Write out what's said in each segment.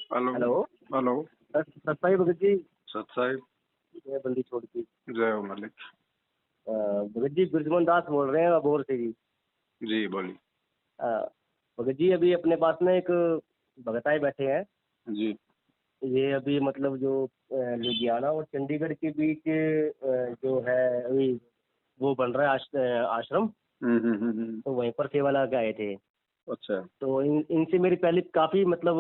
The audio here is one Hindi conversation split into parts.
Hello. Hello. Hello. सत्ताई Bhagat ji. सत साहिब। जय बंदी छोड़ की। जय हो मालिक। भगत जी बिरजमन दास बोल रहे हैं अबोहर से जी। जी बोलिए। भगत जी अभी अपने पास में एक भगताई बैठे हैं। जी। ये अभी मतलब जो लुधियाना और चंडीगढ़ के बीच जो है अभी वो बन रहा है आश्रम। तो वहीं पर सेवा लगा के आए थे। अच्छा। तो इनसे मेरी पहले काफी मतलब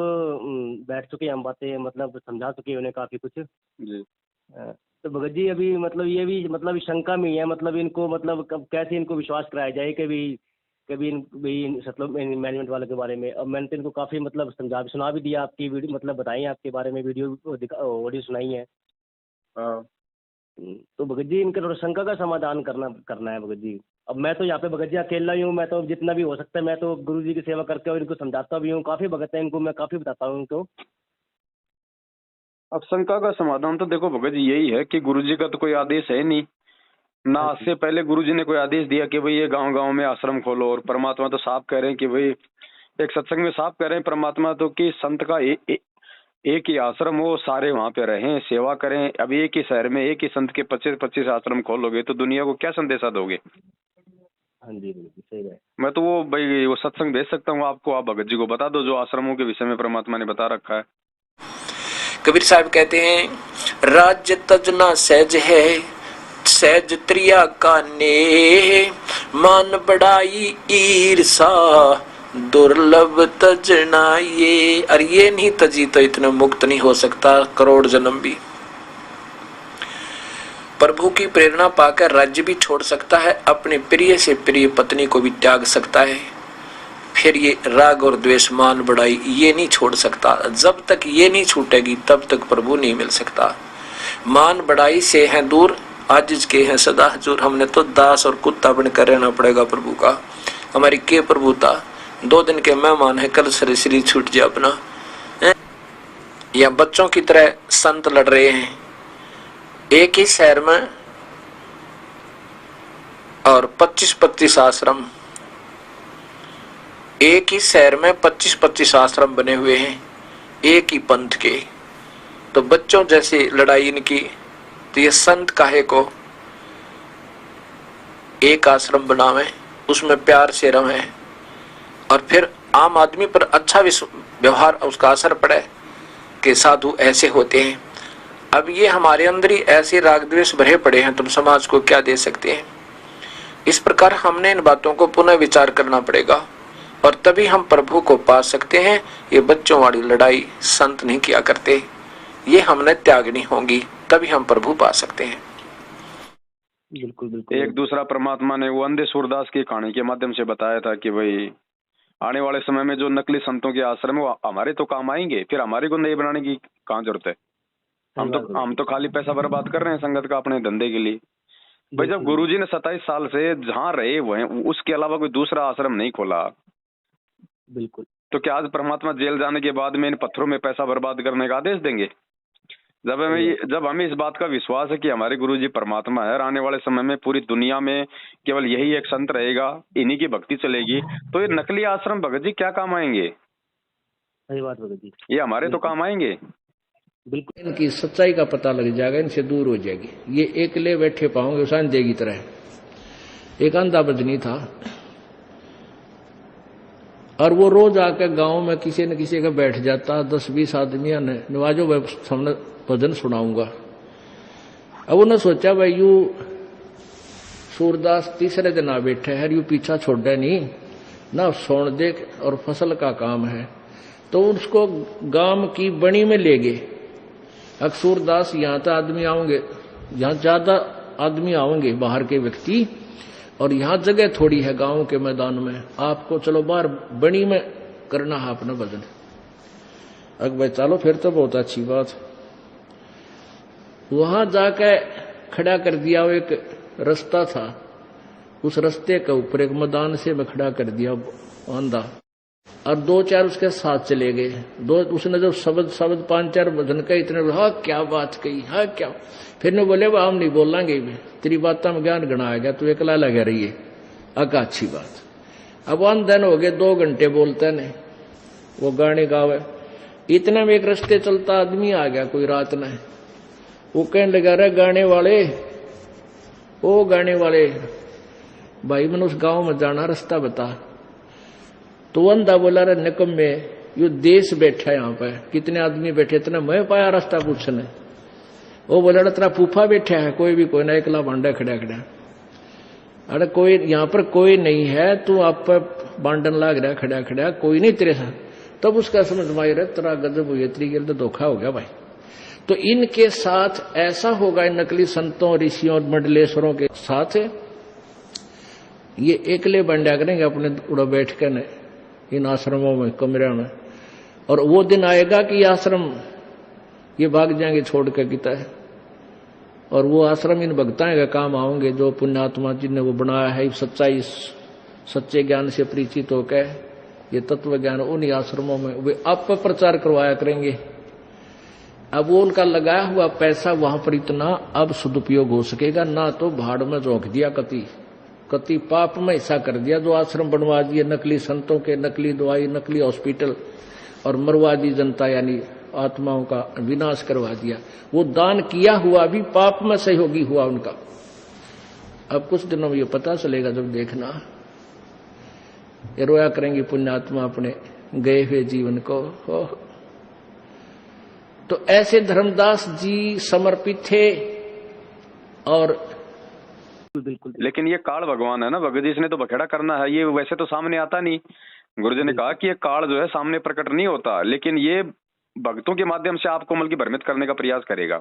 बैठ चुके हैं हम, बातें मतलब समझा चुके हैं उन्हें काफी कुछ। जी। तो भगत जी अभी मतलब ये भी मतलब शंका में ही है, मतलब इनको मतलब कब कैसे इनको विश्वास कराया जाए कि भी कभी मतलब मैनेजमेंट वालों के बारे में। अब मैंने तो इनको काफी मतलब सुना भी दिया, आपकी वीडियो मतलब बताई है आपके बारे में, वीडियो ऑडियो सुनाई है। हाँ। तो भगत जी इनका थोड़ा शंका का समाधान करना है भगत जी। अब मैं तो यहाँ पे भगत जी अकेला ही हूँ, मैं तो जितना भी हो सकता है मैं तो गुरु जी की सेवा करके और इनको समझाता भी हूँ, काफी भगत है इनको मैं काफी बताता हूँ इनको। अब शंका का समाधान तो देखो भगत जी यही है कि गुरुजी का तो कोई आदेश है नहीं ना। हाँ आज जी। से पहले गुरुजी ने कोई आदेश दिया कि भाई ये गांव गांव में आश्रम खोलो। और परमात्मा तो साफ कह रहे हैं कि भाई एक सत्संग में साफ कह रहे हैं परमात्मा तो कि संत का एक ही आश्रम हो, सारे वहां पे रहें, सेवा करें। अब एक ही शहर में एक ही संत के 25-25 आश्रम खोलोगे तो दुनिया को क्या संदेशा दोगे। हाँ जी भगत जी सही है। मैं तो वो भाई वो सत्संग भेज सकता हूँ आपको, आप भगत जी को बता दो जो आश्रमों के विषय में परमात्मा ने बता रखा है। कबीर साहब कहते हैं राज्य तजना सहज है, सहज त्रिया का नेह, मान बढ़ाई ईर्षा दुर्लभ तजना ये। और ये नहीं तजी तो इतना मुक्त नहीं हो सकता करोड़ जन्म भी। प्रभु की प्रेरणा पाकर राज्य भी छोड़ सकता है, अपने प्रिय से प्रिय पत्नी को भी त्याग सकता है। फिर ये राग और द्वेष मान बढ़ाई ये नहीं छोड़ सकता। जब तक ये नहीं छूटेगी तब तक प्रभु नहीं मिल सकता। मान बढ़ाई से है दूर, आजिज के हैं सदा हजूर। हमने तो दास और कुत्ता बनकर रहना पड़ेगा प्रभु का। हमारी के प्रभुता 2 दिन के मेहमान है, कल सरे श्री छूट जाए अपना। या बच्चों की तरह संत लड़ रहे हैं एक ही शहर में और 25-25 आश्रम। एक ही शहर में 25-25 आश्रम बने हुए हैं एक ही पंथ के। तो बच्चों जैसे लड़ाई इनकी, तो ये संत काहे को एक आश्रम बनावे, उसमें प्यार से रहे और फिर आम आदमी पर अच्छा व्यवहार उसका असर पड़े कि साधु ऐसे होते हैं। अब ये हमारे अंदर ही ऐसे राग द्वेष भरे पड़े हैं, तुम समाज को क्या दे सकते हैं। इस प्रकार हमने इन बातों को पुनः विचार करना पड़ेगा और तभी हम प्रभु को पा सकते हैं। ये बच्चों वाली लड़ाई संत नहीं किया करते, ये हमने त्यागनी होगी, तभी हम प्रभु पा सकते हैं। बिल्कुल बिल्कुल। एक दूसरा परमात्मा ने वो अंधे सूरदास की कहानी के माध्यम से बताया था कि भाई आने वाले समय में जो नकली संतों के आश्रम है वो हमारे तो काम आएंगे, फिर हमारे को नए बनाने की कहाँ जरूरत है। हम तो खाली पैसा बर्बाद कर रहे हैं संगत का अपने धंधे के लिए। भाई जब गुरुजी ने 27 साल से जहाँ रहे वो हैं उसके अलावा कोई दूसरा आश्रम नहीं खोला, बिल्कुल, तो क्या आज परमात्मा जेल जाने के बाद में इन पत्थरों में पैसा बर्बाद करने का आदेश देंगे। जब हमें इस बात का विश्वास है कि हमारे गुरुजी परमात्मा है और आने वाले समय में पूरी दुनिया में केवल यही एक संत रहेगा, इन्हीं की भक्ति चलेगी, तो ये नकली आश्रम भगत जी क्या काम आएंगे। सही बात भगत जी, ये हमारे तो काम आएंगे। बिल्कुल। इनकी सच्चाई का पता लग जाएगा, इनसे दूर हो जाएगी। ये एकले बैठे पाओगे उस अंधे की तरह। एक अंधा बजनी था और वो रोज आकर गांव में किसी न किसी का बैठ जाता, 10-20 आदमियों ने नवाजो मैं सामने भजन सुनाऊंगा। अब उन्होंने सोचा भाई यू सूरदास तीसरे दिन आ बैठे है, यू पीछा छोड़ दे नहीं ना, सोन देख और फसल का काम है। तो उसको गांव की बनी में ले गए। सूरदास यहाँ तो आदमी आओगे, यहाँ ज्यादा आदमी आओगे बाहर के व्यक्ति, और यहाँ जगह थोड़ी है गांव के मैदान में, आपको चलो बाहर बनी में करना है अपना भजन। अग भाई चलो फिर तो बहुत अच्छी बात। वहां जाके खड़ा कर दिया, वो एक रास्ता था, उस रास्ते के ऊपर एक मैदान से में खड़ा कर दिया अंधा, और 2-4 उसके साथ चले गए। उसने जब शब्द 5-4 भजन का इतने, हाँ क्या बात कही, हाँ क्या। फिर ने बोले हम नहीं बोलेंगे, तेरी बातों में ज्ञान गणा गया, तू अकेला लगा रही है। अगा अच्छी बात। अब 1 दिन हो गए, 2 घंटे बोलते नहीं, वो गाने गावे। इतने में एक रास्ते चलता आदमी आ गया कोई रात में, वो कहने लगा, रे गाने वाले, ओ गाने वाले भाई, मैंने उस गांव में जाना, रास्ता बता। तो अंधा बोला, रे निकम्मे, यो देश बैठा यहाँ पे, कितने आदमी बैठे, इतना मैं पाया रास्ता पूछने। वो बोला, तेरा फूफा बैठा है, कोई भी कोई ना, एकला भांडा खड़ा खड़ा। अरे कोई यहाँ पर कोई नहीं है, तू आप पर बांडन लाग रहा खड़ा खड़ा, कोई नहीं तेरे साथ। तब उसका समझ में आई, तेरा गजब हुई, तेरी तो धोखा हो गया भाई। तो इनके साथ ऐसा होगा, इन नकली संतों, ऋषियों और मंडलेश्वरों के साथ ये एकले बंडा करेंगे अपने उड़ा बैठ कर इन आश्रमों में, कमरे में। और वो दिन आएगा कि आश्रम ये भाग जाएंगे छोड़ कर किता है, और वो आश्रम इन भक्ताएं का काम आएंगे जो पुण्यात्मा जिनने वो बनाया है, सच्चाई सच्चे ज्ञान से परिचित होकर ये तत्व ज्ञान उन्हीं आश्रमों में वे आप पर प्रचार करवाया करेंगे। अब वो उनका लगाया हुआ पैसा वहां पर इतना अब सदुपयोग हो सकेगा ना, तो भाड़ में झोंक दिया, कति पाप में हिस्सा कर दिया, जो आश्रम बनवा दिए नकली संतों के, नकली दवाई, नकली हॉस्पिटल, और मरवा दी जनता, यानी आत्माओं का विनाश करवा दिया। वो दान किया हुआ भी पाप में सहयोगी हुआ उनका। अब कुछ दिनों में ये पता चलेगा, जब देखना ये रोया करेंगे पुण्यात्मा अपने गए हुए जीवन को। तो ऐसे धर्मदास जी समर्पित थे। और बिल्कुल, लेकिन ये काल भगवान है ना भगत जी, इसने तो बखेड़ा करना है, ये वैसे तो सामने आता नहीं। गुरुजी ने कहा कि ये काल जो है सामने प्रकट नहीं होता, लेकिन ये भक्तों के माध्यम से आपको बल्कि भ्रमित करने का प्रयास करेगा।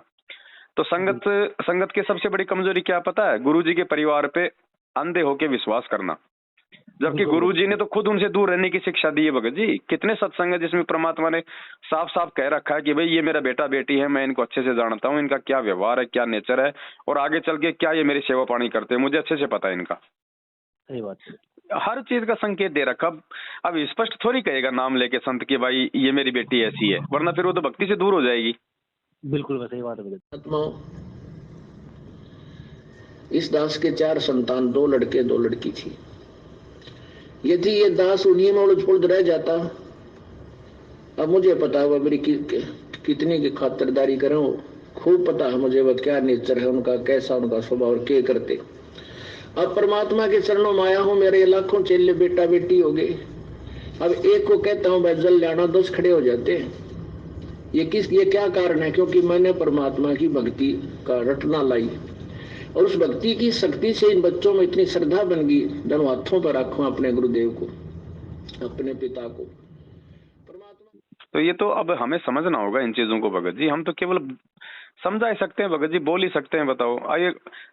तो संगत की सबसे बड़ी कमजोरी क्या पता है? गुरुजी के परिवार पे अंधे होके विश्वास करना, जबकि गुरुजी ने तो खुद उनसे दूर रहने की शिक्षा दी है। भगत जी, कितने सत्संग है जिसमें परमात्मा ने साफ साफ कह रखा है कि भाई ये मेरा बेटा बेटी है, मैं इनको अच्छे से जानता हूँ, इनका क्या व्यवहार है, क्या नेचर है, और आगे चल के क्या ये मेरी सेवा पानी करते हैं, मुझे अच्छे से पता है इनका। सही बात है। हर चीज का संकेत दे रखा। अब स्पष्ट थोड़ी कहेगा नाम लेके संत कि भाई ये मेरी बेटी ऐसी है, वरना फिर वो तो भक्ति से दूर हो जाएगी। बिल्कुल सही बात है। आत्माओं, इस दास के 4 संतान, 2 लड़के 2 लड़की थी। यदि ये दास उन्हीं में उलझ पुलझ रह जाता, अब मुझे पता है वह मेरी कितनी की खातिरदारी करें, खूब पता है मुझे वह क्या नेचर है उनका, कैसा उनका स्वभाव और क्या करते। अब परमात्मा के चरणों में आया हूं, मेरे लाखों चेले बेटा बेटी हो गए। अब एक को कहता हूं भाई जल जाना, 10 खड़े हो जाते हैं। ये क्या कारण है? क्योंकि मैंने परमात्मा की भक्ति का रटना लाई, और उस भक्ति की शक्ति से इन बच्चों में इतनी श्रद्धा बन गई, दोनों हाथों पर रखूं अपने गुरुदेव को, अपने पिता को, परमात्मा। तो ये तो अब हमें समझना होगा इन चीजों को भगत जी। हम तो केवल समझा ही सकते हैं भगत जी, बोल ही सकते हैं। बताओ, आइए,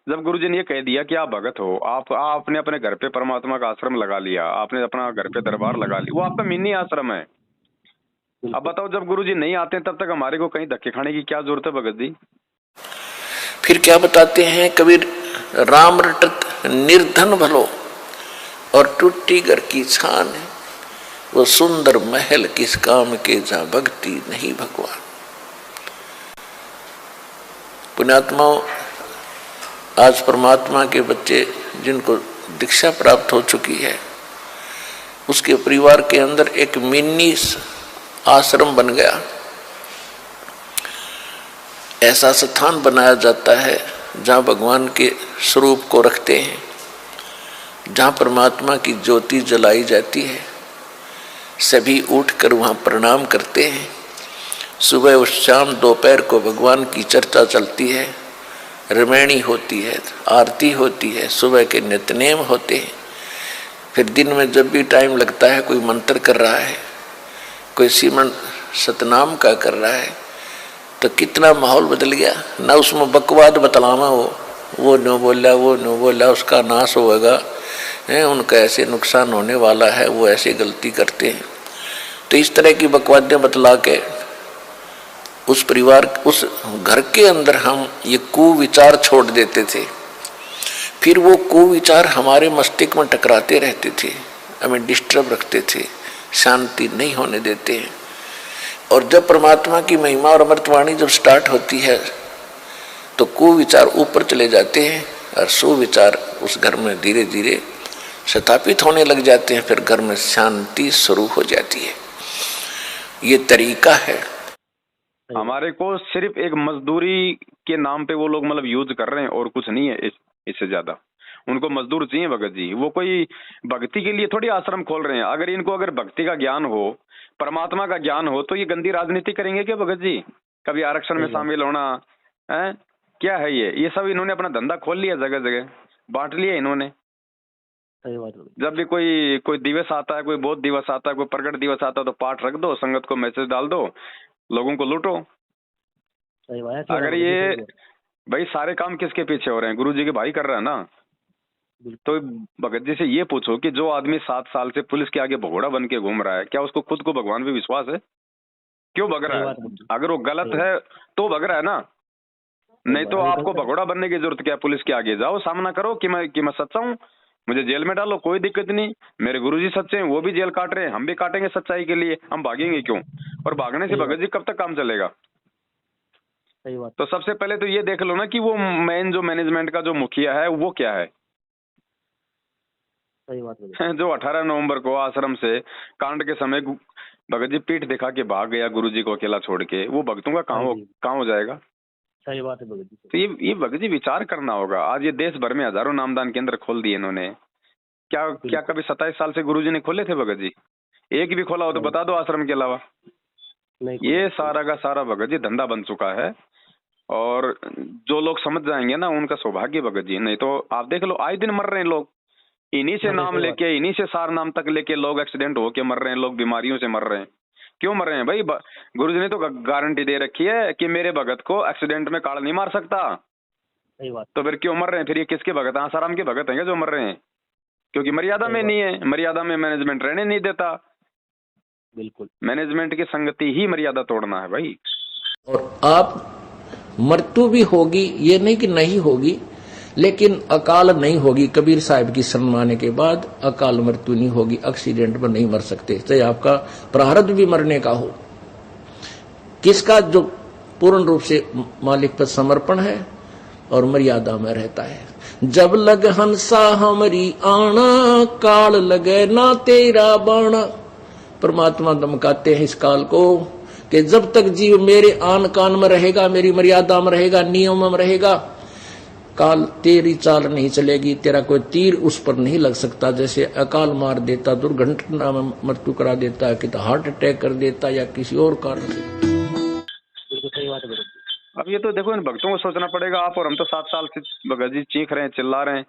जब गुरुजी ने ये कह दिया कि आप भगत हो, आपने अपने घर पे परमात्मा का आश्रम लगा लिया, आपने अपना घर पे दरबार लगा लिया, वो आपका मिनी आश्रम है। अब बताओ, जब गुरुजी नहीं आते तब तक हमारे को कहीं धक्के खाने की क्या जरूरत है भगत जी? फिर क्या बताते हैं कबीर, राम रटत निर्धन भलो और टूटी घर की छान है, वो सुंदर महल किस काम के जहां भक्ति नहीं भगवान। पुण्यात्माओं, आज परमात्मा के बच्चे जिनको दीक्षा प्राप्त हो चुकी है, उसके परिवार के अंदर एक मिनी आश्रम बन गया। ऐसा स्थान बनाया जाता है जहाँ भगवान के स्वरूप को रखते हैं, जहाँ परमात्मा की ज्योति जलाई जाती है। सभी उठकर वहाँ प्रणाम करते हैं। सुबह और शाम दोपहर को भगवान की चर्चा चलती है, रमैणी होती है, आरती होती है, सुबह के नित्यनेम होते हैं। फिर दिन में जब भी टाइम लगता है, कोई मंत्र कर रहा है, कोई सिमरन सतनाम का कर रहा है, तो कितना माहौल बदल गया ना। उसमें बकवाद बतलावा वो नो बोला, वो नो बोला, उसका नाश होगा, उनका ऐसे नुकसान होने वाला है, वो ऐसे गलती करते हैं। तो इस तरह की बकवादें बतला के उस परिवार, उस घर के अंदर हम ये कुविचार छोड़ देते थे। फिर वो कुविचार हमारे मस्तिष्क में टकराते रहते थे, हमें डिस्टर्ब रखते थे, शांति नहीं होने देते हैं। और जब परमात्मा की महिमा और अमृतवाणी जब स्टार्ट होती है तो कुविचार ऊपर चले जाते हैं और सुविचार उस घर में धीरे धीरे स्थापित होने लग जाते हैं। फिर घर में शांति शुरू हो जाती है। ये तरीका है हमारे को सिर्फ एक मजदूरी के नाम पे वो लोग मतलब यूज कर रहे हैं और कुछ नहीं है इससे ज्यादा। उनको मजदूर चाहिए भगत जी, वो कोई भक्ति के लिए थोड़ी आश्रम खोल रहे हैं। अगर इनको अगर भक्ति का ज्ञान हो, परमात्मा का ज्ञान हो, तो ये गंदी राजनीति करेंगे क्या भगत जी? कभी आरक्षण में शामिल होना है, क्या है ये सब इन्होंने अपना धंधा खोल लिया, जगह जगह बांट लिया इन्होंने। सही बात। जब भी कोई दिवस आता है, कोई बौद्ध दिवस आता है, कोई प्रकट दिवस आता है, तो पाठ रख दो, संगत को मैसेज डाल दो, लोगों को लूटो। सही बात। अगर ये भाई सारे काम किसके पीछे हो रहे हैं? गुरु जी के भाई कर रहा है ना। तो भगत जी से ये पूछो कि जो आदमी 7 साल से पुलिस के आगे भगोड़ा बन के घूम रहा है, क्या उसको खुद को भगवान पे विश्वास है? क्यों भग रहा है? अगर वो गलत है तो भग रहा है ना, नहीं तो आपको भगोड़ा बनने की जरूरत क्या है? पुलिस के आगे जाओ, सामना करो कि मैं सच्चा हूँ, मुझे जेल में डालो, कोई दिक्कत नहीं। मेरे गुरुजी सच्चे हैं, वो भी जेल काट रहे हैं, हम भी काटेंगे सच्चाई के लिए। हम भागेंगे क्यों? और भागने से भगत जी कब तक काम चलेगा? सही बात। तो सबसे पहले तो ये देख लो ना कि वो मेन जो मैनेजमेंट का जो मुखिया है वो क्या है। सही बात। जो 18 नवंबर को आश्रम से कांड के समय भगत जी पीठ दिखा के भाग गया गुरुजी को अकेला छोड़ के, वो भक्तों का कहाँ हो जाएगा? सही बात है भगत जी। तो ये भगत जी विचार करना होगा। आज ये देश भर में हजारों नामदान केंद्र खोल दिए इन्होंने। क्या कभी 27 साल से गुरुजी ने खोले थे भगत जी? एक भी खोला हो तो बता दो आश्रम के अलावा। ये सारा का सारा भगत जी धंधा बन चुका है। और जो लोग समझ जाएंगे ना, उनका सौभाग्य भगत जी। नहीं तो आप देख लो, आए दिन मर रहे हैं लोग, इन्हीं से नाम लेके, इन्हीं से सार नाम तक लेके लोग एक्सीडेंट होके मर रहे हैं, लोग बीमारियों से मर रहे हैं। क्यों मर रहे हैं भाई? गुरुजी ने तो गारंटी दे रखी है कि मेरे भगत को एक्सीडेंट में काल नहीं मार सकता। सही बात। तो फिर क्यों मर रहे हैं? फिर ये किसके भगत हैं? आसाराम के भगत हैं क्या जो मर रहे हैं? क्योंकि मर्यादा में नहीं है, मर्यादा में मैनेजमेंट रहने नहीं देता। बिल्कुल, मैनेजमेंट की संगति ही मर्यादा तोड़ना है भाई। और आप मृत्यु भी होगी, ये नहीं कि नहीं होगी, लेकिन अकाल नहीं होगी। कबीर साहब की शरण आने के बाद अकाल मृत्यु नहीं होगी, एक्सीडेंट में नहीं मर सकते, चाहे आपका प्रारब्ध भी मरने का हो। किसका? जो पूर्ण रूप से मालिक पर समर्पण है और मर्यादा में रहता है। जब लग हंसा हमरी आना, काल लगे ना तेरा बाणा। परमात्मा धमकाते हैं इस काल को कि जब तक जीव मेरे आन कान में रहेगा, मेरी मर्यादा में रहेगा, नियम में रहेगा, काल तेरी चाल नहीं चलेगी, तेरा कोई तीर उस पर नहीं लग सकता। जैसे अकाल मार देता, दुर्घटना में मृत्यु करा देता है, कि तो हार्ट अटैक कर देता या किसी और कारण से। सही बात है। अब ये तो देखो, इन भक्तों को सोचना पड़ेगा। आप और हम तो 7 साल से भगत जी चीख रहे हैं, चिल्ला रहे हैं।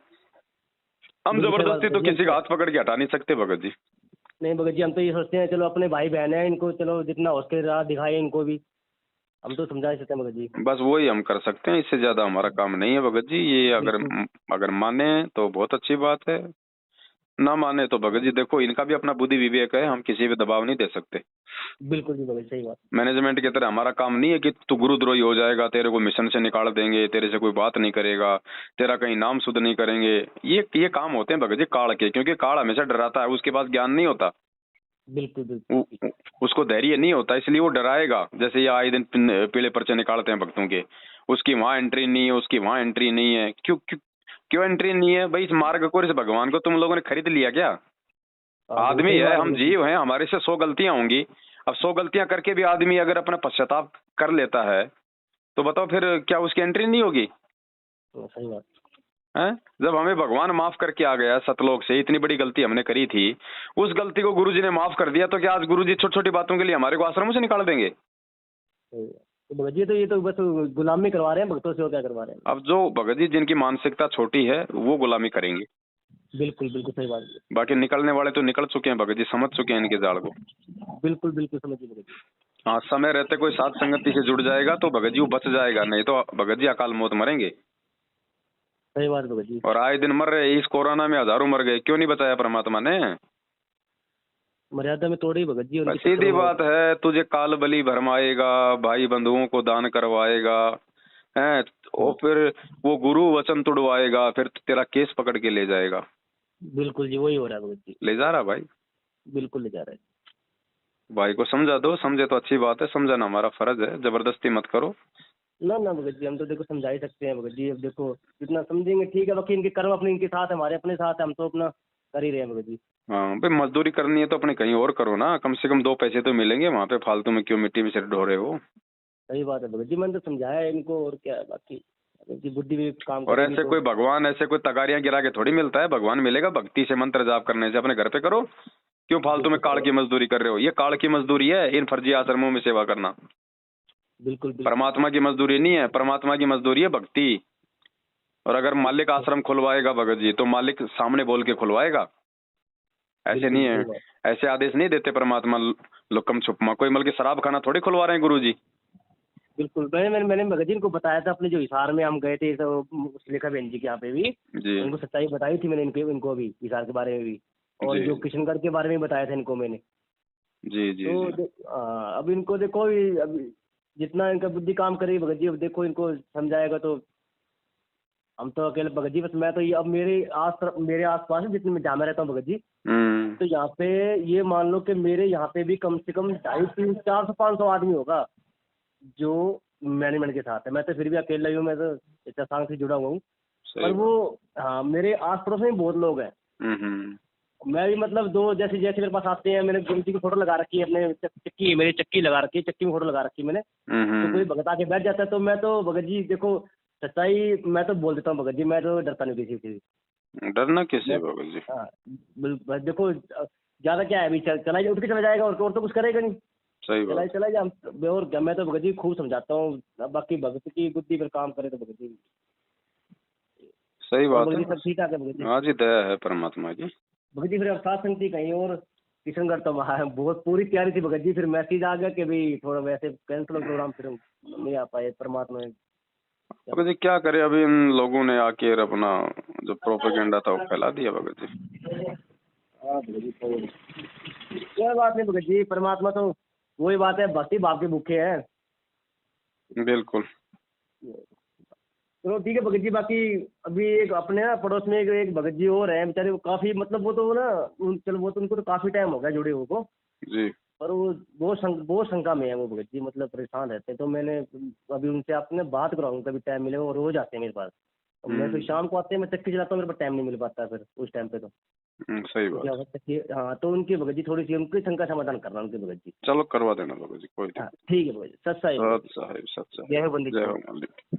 हम जबरदस्ती तो किसी का हाथ पकड़ के हटा नहीं सकते भगत जी। नहीं भगत जी, हम तो ये सोचते हैं चलो अपने भाई बहन है, इनको चलो जितना हो सके राह दिखाए, इनको भी हम तो समझा सकते हैं भगत जी। बस वही हम कर सकते हैं, इससे ज्यादा हमारा काम नहीं है भगत जी। ये अगर माने तो बहुत अच्छी बात है, ना माने तो भगत जी देखो, इनका भी अपना बुद्धि विवेक है, हम किसी पे दबाव नहीं दे सकते। बिल्कुल जी भगत, सही बात। मैनेजमेंट की तरह हमारा काम नहीं है कि तू गुरुद्रोही हो जाएगा, तेरे को मिशन से निकाल देंगे, तेरे से कोई बात नहीं करेगा, तेरा कहीं नाम शुद्ध नहीं करेंगे। ये काम होते हैं भगत जी काल के, क्योंकि काल हमेशा डराता है, उसके पास ज्ञान नहीं होता। बिल्कुल बिल्कुल। उसको धैर्य नहीं होता, इसलिए वो डराएगा। जैसे ये आए दिन पीले पर्चे निकालते हैं भक्तों के, उसकी वहां एंट्री नहीं है, उसकी वहां एंट्री नहीं है। क्यों एंट्री नहीं है भाई? इस मार्ग को, इस भगवान को तुम लोगों ने खरीद लिया क्या? आदमी है, हम जीव हैं, हमारे से 100 गलतियां होंगी। अब 100 गलतियां करके भी आदमी अगर अपना पश्चाताप कर लेता है तो बताओ फिर क्या उसकी एंट्री नहीं होगी? सही बात है। जब हमें भगवान माफ करके आ गया सतलोक से, इतनी बड़ी गलती हमने करी थी, उस गलती को गुरुजी ने माफ कर दिया, तो क्या आज गुरुजी छोटी छोटी बातों के लिए हमारे को आश्रमों से निकाल देंगे? तो भगत जी तो ये तो बस गुलामी करवा रहे हैं भक्तों से, और क्या करवा रहे हैं। अब जो भगत जी जिनकी मानसिकता छोटी है वो गुलामी करेंगे। बिल्कुल बिल्कुल सही बात है। बाकी निकलने वाले तो निकल चुके हैं भगत जी, समझ चुके हैं इनके जाल को। बिल्कुल बिल्कुल समझिए भगत जी। हाँ, समय रहते कोई साथ संगति से जुड़ जाएगा तो भगत जी वो बच जाएगा, नहीं तो भगत जी अकाल मौत मरेंगे। सही बात भगत जी। और आए दिन मर रहे, इस कोरोना में हजारों मर गए, क्यों नहीं बचाया परमात्मा ने? मर्यादा में तोड़ी भगत जी। सीधी बात है, तुझे काल बलि भरमाएगा, भाई बंधुओं को दान करवाएगा, है, और फिर वो गुरु वचन तुड़वाएगा, फिर तेरा केस पकड़ के ले जाएगा। बिल्कुल जी, वही हो रहा है भगत जी। ले जा रहा भाई, बिल्कुल ले जा रहा है। भाई को समझा दो, समझे तो अच्छी बात है, समझाना हमारा फर्ज है, जबरदस्ती मत करो। ना ना भगत जी, हम तो देखो समझा ही सकते हैं भगत जी। अब देखो जितना समझेंगे ठीक है, बाकी इनके कर्म अपने इनके साथ, हमारे अपने साथ है, हम तो अपना कर ही रहे हैं भगत जी। हाँ भाई, मजदूरी करनी है तो अपने कहीं और करो ना, कम से कम 2 पैसे तो मिलेंगे, वहाँ पे फालतू में क्यों मिट्टी में सिर ढो रहे हो? सही बात है भगत जी, मैंने तो समझाया है इनको, और क्या है बाकी इनकी बुद्धि भी काम और करेगी ऐसे तो। कोई भगवान ऐसे कोई तगारियां गिरा के थोड़ी मिलता है, भगवान मिलेगा भक्ति से, मंत्र जाप करने से। अपने घर पे करो, क्यों फालतू में काल की मजदूरी कर रहे हो? ये काल की मजदूरी है इन फर्जी आश्रमों में सेवा करना। बिल्कुल बिल्कुल। परमात्मा की मजदूरी नहीं है, परमात्मा की मजदूरी है भक्ति। और अगर मालिक आश्रम खुलवाएगा भगत जी, तो मालिक सामने बोल के खुलवाएगा, ऐसे बिल्कुल नहीं सही है। बात। ऐसे आदेश नहीं देते परमात्मा लुकम छुपमा। कोई मतलब शराब खाना थोड़ी खुलवा रहे हैं गुरु जी। बिल्कुल, मैंने भगत जी इनको बताया था, अपने जो हिसार में हम गए थे तो सुलेखा बहन जी के यहाँ पे भी जी उनको सच्चाई बताई थी मैंने, इनको भी हिसार के बारे में भी, और जी जो किशनगढ़ के बारे में बताया था इनको मैंने। जी जी तो जी अब इनको देखो, अभी जितना इनका बुद्धि काम करेगी भगत जी, अब देखो इनको समझाएगा तो। हम तो अकेले भगत जी, बस मैं तो ये अब मेरे आस पास जितने में जहाँ मैं रहता हूँ भगत जी, तो यहाँ पे ये मान लो कि मेरे यहाँ पे भी कम से कम 250-300-400-500 आदमी होगा जो मैनेजमेंट के साथ है। मैं तो फिर भी अकेला ही हूँ, मैं तो इतना सांग से जुड़ा हुआ हूँ। सही पर वो हाँ, मेरे आस पड़ोस में बहुत लोग हैं। हम्म मैं भी मतलब दो जैसे जैसे मेरे पास आते हैं, मैंने गुरु जी की फोटो लगा रखी है अपने चक्की, मेरी चक्की लगा रखी है, चक्की में फोटो लगा रखी है मैंने। तो कोई भगत आके बैठ जाता है तो मैं तो भगत जी देखो सच्चाई मैं तो बोल देता हूँ भगत जी, मैं तो डरता नहीं किसी से। डरना किससे मैं भगत जी? हाँ बिल्कुल, देखो ज्यादा क्या है, अभी चला उठ के चला जाएगा और तो कुछ करेगा नहीं। सही बात। चला जा और क्या, मैं तो भगत जी खूब समझाता हूँ। अब बाकी भगत की बुद्धि पर काम करे तो भगत जी। सही और बात भगत है। जी सब ठीक ठाक है भगत जी? हाँ जी, दया है परमात्मा की। भगत जी फिर अब सात संगति कहीं और किशनगढ़ तो वहाँ बहुत पूरी तैयारी थी भगत जी, फिर मैसेज आ गया कि भाई थोड़ा वैसे कैंसिल हो प्रोग्राम, फिर हम नहीं आ पाए। परमात्मा ने भगत जी क्या करे, अभी इन लोगों ने आके अपना जो प्रोपेगेंडा था वो फैला दिया भगत जी। हाँ भगत जी, तो कोई बात नहीं भगत जी, परमात्मा तो वही बात है, भक्ति भाव के भूखे हैं। बिल्कुल। चलो ठीक है भगत जी। बाकी अभी एक अपने ना पड़ोस में एक भगत जी और हैं बेचारे, वो काफी मतलब वो तो ना चलो वो तो उनको तो काफी टाइम हो गया जुड़े हुए को, जी पर वो बहुत शंका में है वो भगत जी, मतलब परेशान रहते हैं। तो मैंने अभी उनसे आपने बात कराऊंगा, कभी टाइम मिले, वो रोज आते हैं मेरे पास। और मैं फिर शाम को आते हैं, मैं चक्की चलाता हूँ, मेरे पास टाइम नहीं मिल पाता फिर उस टाइम पे। तो सही क्या बात। होता है हाँ, तो उनकी भगत जी थोड़ी सी उनकी शंका समाधान करना उनके भगत जी। चलो करवा देना भगत जी, कोई हाँ दिक्कत ठीक है भगत जी, सच नहीं। सत साहिब, सत साहिब। जय हो बंदी। जय हो मालिक।